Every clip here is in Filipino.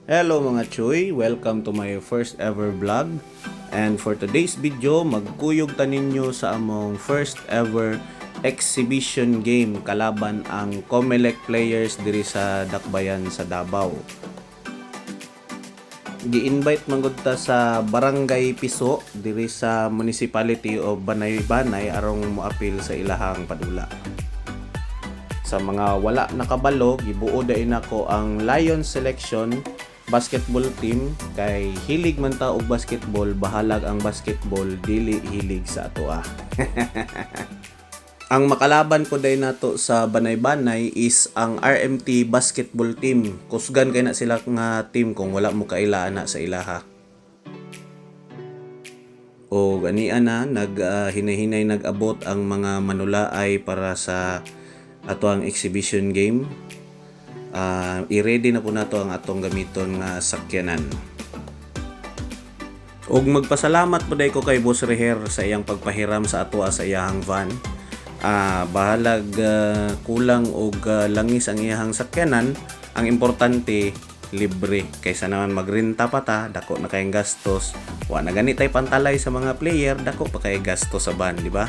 Hello mga Choy! Welcome to my first ever vlog. And for today's video, magkuyog ta ninyo sa among first ever exhibition game kalaban ang Comelec players diri sa Dakbayan sa Davao. Gi-invite man gud ta sa Barangay Piso diri sa Municipality of Banay-Banay arong moapil sa ilahang padula. Sa mga wala nakabalo, gibuo dain ako ang Lion Selection basketball team kay hilig man ta og basketball, bahalag ang basketball dili hilig sa atoa. Ang makalaban ko day nato sa Banay-Banay is ang RMT basketball team. Kusgan kay na sila nga team kung wala mo kaila na sa ilaha. O ganian na hinay-hinay nag-abot ang mga manulaay para sa ato ang exhibition game. I-ready na po nato ang atong gamiton nga sakyanan. Og magpasalamat po day ko kay Boss Reher sa iyang pagpahiram sa ato sa iyang van. Bahalag kulang og langis ang iyang sakyanan. Ang importante libre kaysa naman magrenta pa ta, dako na kayong gastos. Wa na gani tay pantalay sa mga player, dako pa kay gastos sa van, di ba?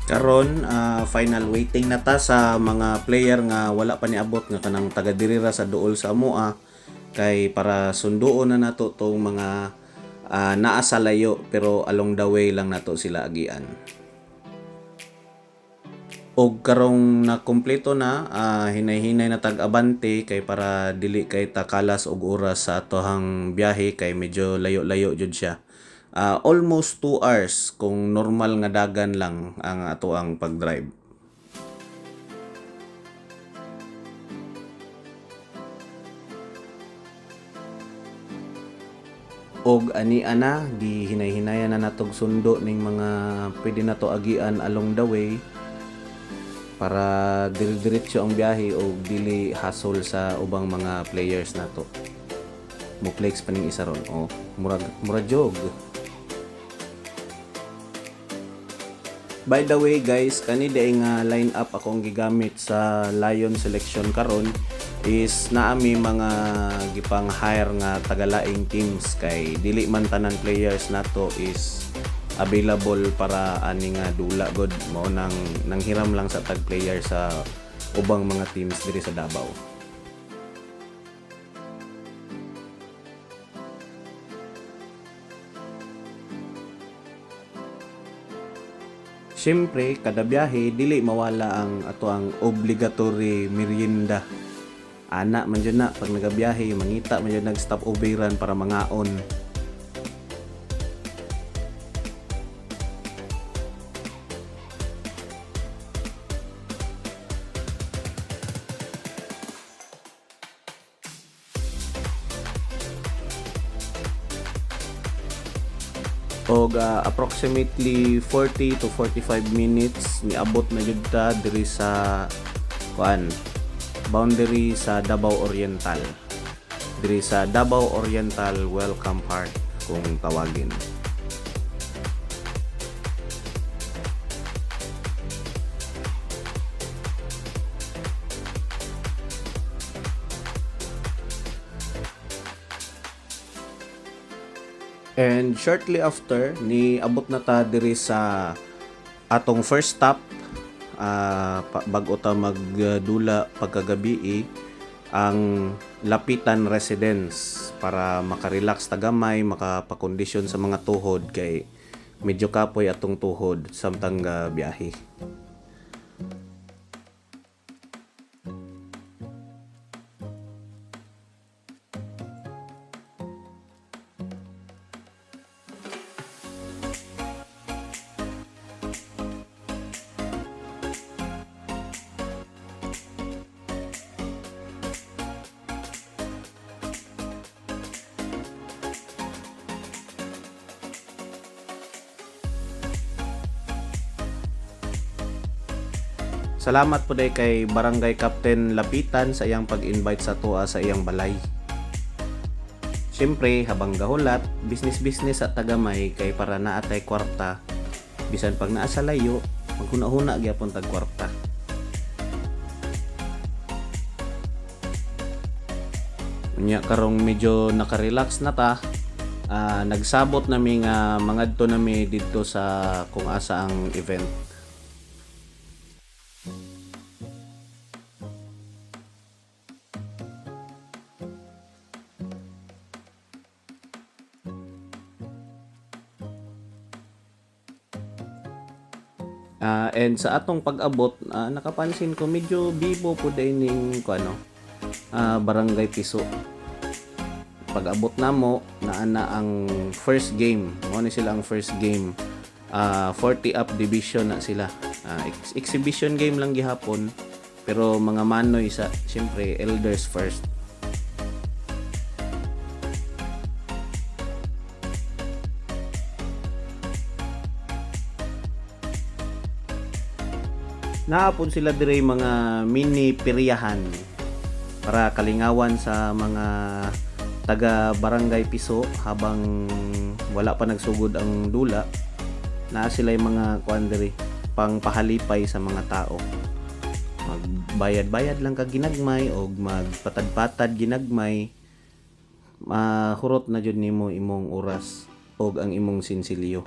Karon final waiting na ta sa mga player nga wala pa niabot nga kanang taga diri ra sa duol sa amoa kay para sunduon na nato tong mga naa sa layo pero along the way lang nato sila agian. Og karong nakumpleto na hinay-hinay na tag-abante kay para dili kay takalas og oras sa atohang biyahe kay medyo layo-layo jud siya. Almost 2 hours kung normal nga dagan lang ang ato ang pag-drive. Og ani ana di hinay-hinayan na natog sundo ning mga pwede na to agian along the way para dire-diretso ang biyahe og dili hassle sa ubang mga players nato. Mo flex pa ning isa ron. Mura jog. By the way guys, kani day nga line up akong gigamit sa Lion Selection karon is naami mga gipang hire nga tagalaing teams kay dili man tanan players nato is available para ani nga dula god mao nang nanghiram lang sa tag player sa ubang mga teams diri sa Davao. Siyempre, kada biyahe, dili mawala ang ato ang obligatory merienda. Ana man dyan na, pag nagabiyahe, mangita man dyan nag-stop overan para mangaon. Og approximately 40 to 45 minutes niabot na jud ta diri sa boundary sa Davao Oriental. Diri sa Davao Oriental Welcome Park kung tawagin. And shortly after, ni abot na ta diri sa atong first stop bago ta magdula pagkagabi ang Lapitan Residence para makarelax ta gamay, makapakondisyon sa mga tuhod kay medyo kapoy atong tuhod samtang biyahe. Salamat po day kay Barangay Captain Lapitan sa iyang pag-invite sa tuwa sa iyang balay. Siyempre, habang gahulat, business at tagamay kay para naatay kwarta. Bisan pag naa sa layo, Maghuna-huna gyapon tag kwarta. Unya karong medyo naka-relax na ta. Nagsabot nami nga mangadto nami didto sa kung asa ang event. And sa atong pag-abot, nakapansin ko medyo bibo po dining Barangay Piso. Pag-abot namo naana ang first game. Mo ni sila ang first game. 40 up division na sila. Exhibition game lang gihapon, pero mga manoy sa syempre elders first. Naapon sila dire mga mini piryahan para kalingawan sa mga taga Barangay Piso habang wala pa nagsugod ang dula. Naa sila yung mga kuan dire pang pahalipay sa mga tao. Magbayad-bayad lang ka ginagmay o magpatad-patad ginagmay. Mahurot na jud nimo imong oras o ang imong sinsilyo.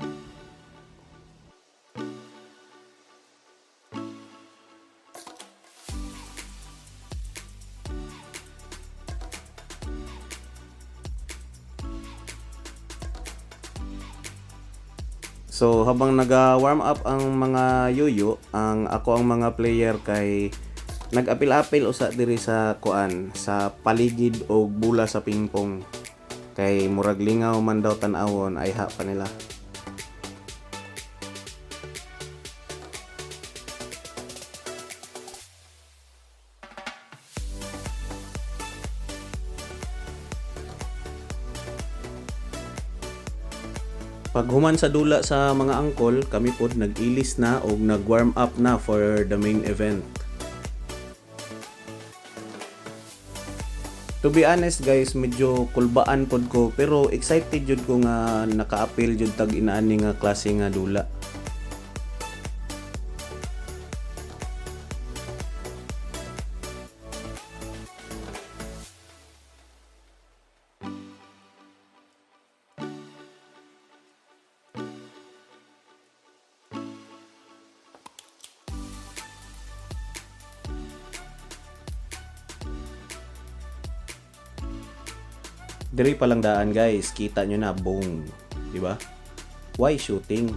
So habang naga-warm up ang mga yuyo, ang mga player kay nag-apil-apil usa diri sa kuan sa paligid o bula sa pingpong. Kay murag lingaw man daw tan-awon ay ha pa nila. Pag human sa dula sa mga angkol, kami pod nag-ilis na o nag-warm up na for the main event. To be honest guys, medyo kulbaan pod ko pero excited jud ko nga naka-appeal jud tag inaani nga klase nga dula. Diri pa lang daan guys, kita nyo na, boom, di ba? Why shooting?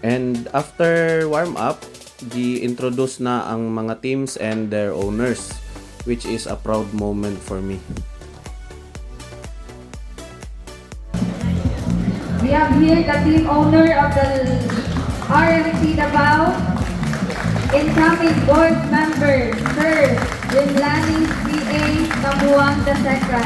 And after warm up, gi-introduce na ang mga teams and their owners, which is a proud moment for me. We have here the team owner of the RMC Davao, incoming board member, Sir Rimlani C.A. Kamuang II.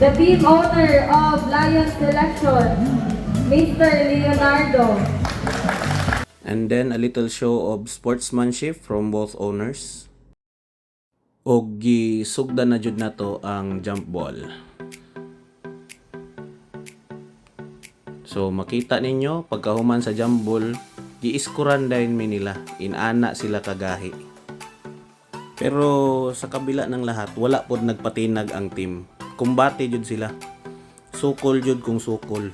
The team owner of Lion Selection, Mr. Leonardo. And then a little show of sportsmanship from both owners. Og gisugda na jud nato ang jump ball. So makita ninyo pagkahuman sa jump ball, giiskuran din mi nila, inana sila kagahi. Pero sa kabila ng lahat, wala pod nagpatinag ang team. Kumbate jud sila. Sukol jud kung sukol.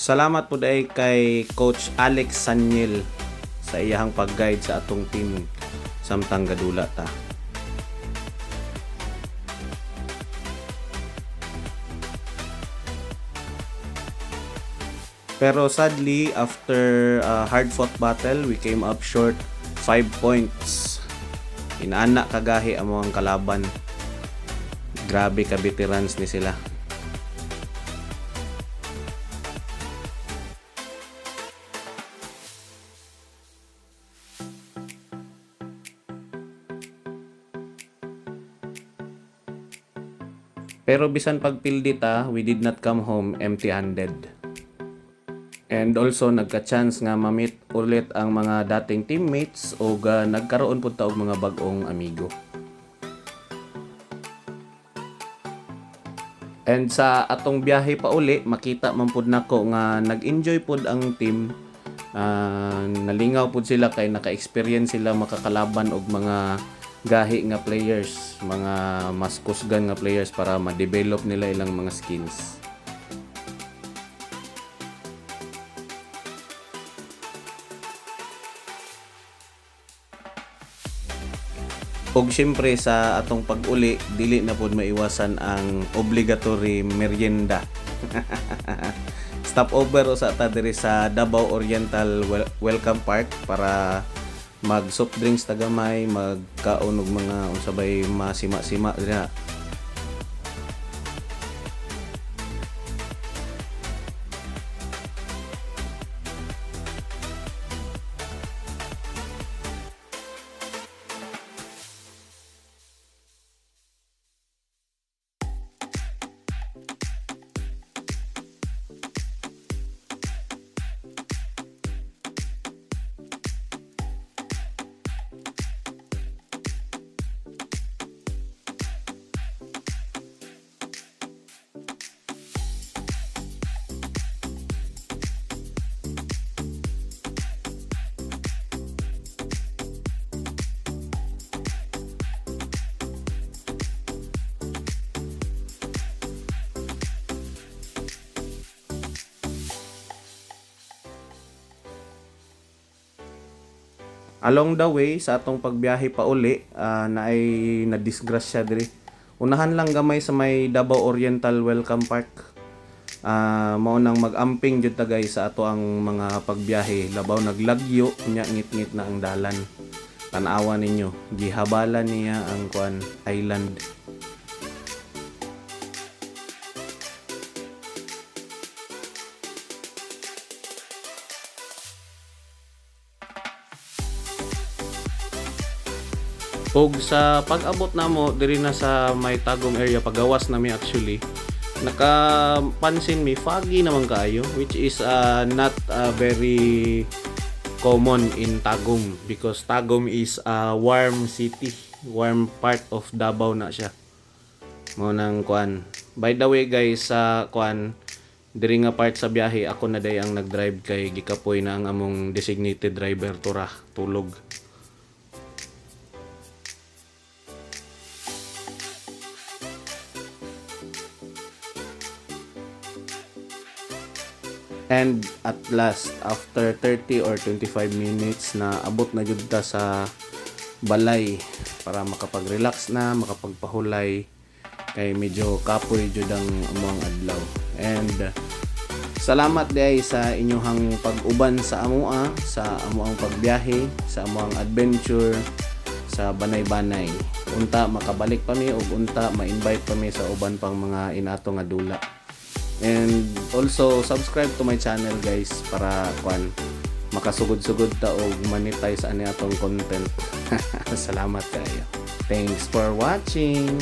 Salamat po dahil kay Coach Alex Sanyel sa iyahang pag-guide sa atong team samtang gadula ta. Pero sadly, after a hard-fought battle, we came up short 5 points. Inaana kagahi ang mga kalaban. Grabe ka veterans ni sila. Pero bisan pagpildi ta, we did not come home empty-handed. And also nagka-chance nga ma-meet ulit ang mga dating teammates o nagkaroon pud ta og mga bag-ong amigo. And sa atong biyahe pa uli, makita man pud nako nga nag-enjoy pud ang team. Nalingaw pud sila kay naka-experience sila makakalaban og mga gahi nga players, mga mas kusgan nga players para ma-develop nila ilang mga skills. Og syempre sa atong pag-uli, dili na pod maiwasan ang obligatory merienda. Stopover sa ta diri sa Davao Oriental Welcome Park para mag soft drinks tagamay, magkaon og mga unsabay masima-sima dira. Along the way sa atong pagbiyahe pa uli, naay nadisgrasya diri. Unahan lang gamay sa may Davao Oriental Welcome Park. Mao nang mag-amping jud ta guys sa ato ang mga pagbiyahe. Labaw naglagyo nya ngit-ngit na ang dalan. Tan-awa ninyo, gihabala niya ang island. Og sa pag-abot namo diri na sa may Tagum area, pagawas na mi actually, nakapansin mi foggy naman kaayo, which is not very common in Tagum because Tagum is a warm city, warm part of Davao na siya. Mao nang kuan. By the way guys, sa kuan diri nga part sa biyahe, ako na day ang nag-drive kay gikapoy na ang among designated driver tura tulog. And at last, after 30 or 25 minutes na abot na jud ta sa balay para makapag-relax na, makapagpahulay kay medyo kapoy jud ang among adlaw. And salamat day sa inyong pag-uban sa amoa, sa amoang pagbiyahe, sa amoang adventure sa Banay-Banay. Unta makabalik pa mi ug unta ma-invite pa mi sa uban pang mga inato nga dula. And also subscribe to my channel guys para makasugod-sugod ta og monetize ani atong content. Salamat kayo. Thanks for watching.